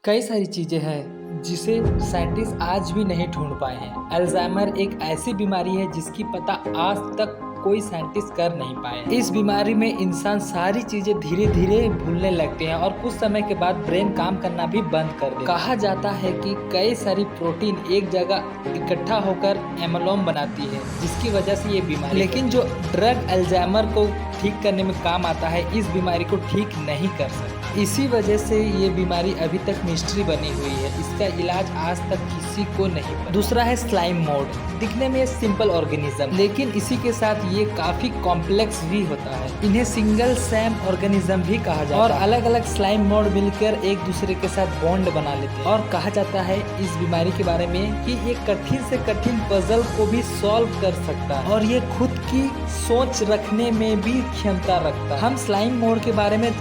कई सारी चीज़ें हैं जिसे साइंटिस्ट आज भी नहीं ढूंढ पाए हैं। अल्जाइमर एक ऐसी बीमारी है जिसकी पता आज तक कोई साइंटिस्ट कर नहीं पाए। इस बीमारी में इंसान सारी चीजें धीरे धीरे भूलने लगते हैं और कुछ समय के बाद ब्रेन काम करना भी बंद कर देता है। कहा जाता है कि कई सारी प्रोटीन एक जगह इकट्ठा होकर एमोलोम बनाती है जिसकी वजह से ये बीमारी, लेकिन जो ड्रग अल्जाइमर को ठीक करने में काम आता है इस बीमारी को ठीक नहीं कर सकता। इसी वजह से ये बीमारी अभी तक मिस्ट्री बनी हुई है। इसका इलाज आज तक किसी को नहीं पता। दूसरा है स्लाइम मोड। दिखने में सिंपल ऑर्गेनिज्म, लेकिन इसी के साथ ये काफी कॉम्प्लेक्स भी होता है। इन्हें सिंगल सेम ऑर्गेनिज्म भी कहा जाता है और अलग अलग स्लाइम मोड मिलकर एक दूसरे के साथ बॉन्ड बना लेते हैं। और कहा जाता है इस बीमारी के बारे में कि ये कठिन से कठिन पजल को भी सॉल्व कर सकता है और ये खुद की सोच रखने में भी क्षमता रखता है। हम स्लाइम मोड के बारे में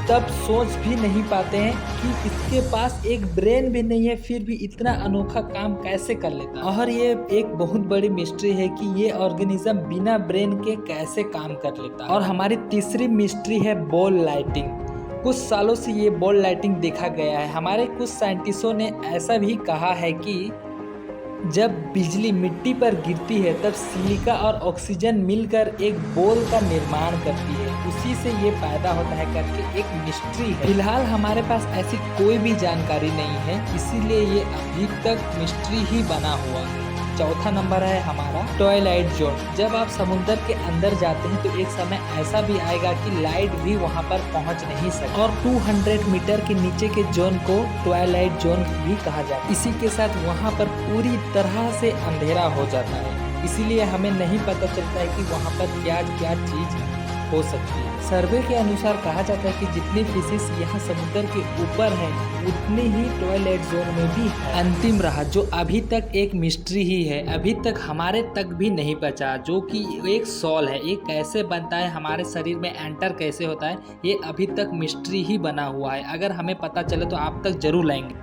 तब सोच भी नहीं पाते हैं कि इसके पास एक ब्रेन भी नहीं है, फिर भी इतना अनोखा काम कैसे कर लेता है। और ये एक बहुत बड़ी मिस्ट्री है कि ये ऑर्गेनिज्म बिना ब्रेन के कैसे काम कर लेता है। और हमारी तीसरी मिस्ट्री है बॉल लाइटिंग। कुछ सालों से ये बॉल लाइटिंग देखा गया है। हमारे कुछ साइंटिस्टों ने ऐसा भी कहा है कि जब बिजली मिट्टी पर गिरती है तब सिलिका और ऑक्सीजन मिलकर एक बॉल का निर्माण करती है, उसी से ये पैदा होता है करके एक मिस्ट्री है। फिलहाल हमारे पास ऐसी कोई भी जानकारी नहीं है, इसीलिए ये अभी तक मिस्ट्री ही बना हुआ है। चौथा नंबर है हमारा ट्वाइलाइट जोन। जब आप समुद्र के अंदर जाते हैं तो एक समय ऐसा भी आएगा कि लाइट भी वहां पर पहुंच नहीं सकती और 200 मीटर के नीचे के जोन को ट्वाइलाइट जोन भी कहा जाता है। इसी के साथ वहां पर पूरी तरह से अंधेरा हो जाता है, इसीलिए हमें नहीं पता चलता है कि वहां पर क्या क्या चीज हो सकती है। सर्वे के अनुसार कहा जाता है कि जितनी फिशेस यहाँ समुद्र के ऊपर हैं उतनी ही ट्वाइलाइट जोन में भी है। अंतिम रहा जो अभी तक एक मिस्ट्री ही है, अभी तक हमारे तक भी नहीं पहुंचा, जो कि एक सॉल है। ये कैसे बनता है, हमारे शरीर में एंटर कैसे होता है, ये अभी तक मिस्ट्री ही बना हुआ है। अगर हमें पता चले तो आप तक जरूर लाएंगे।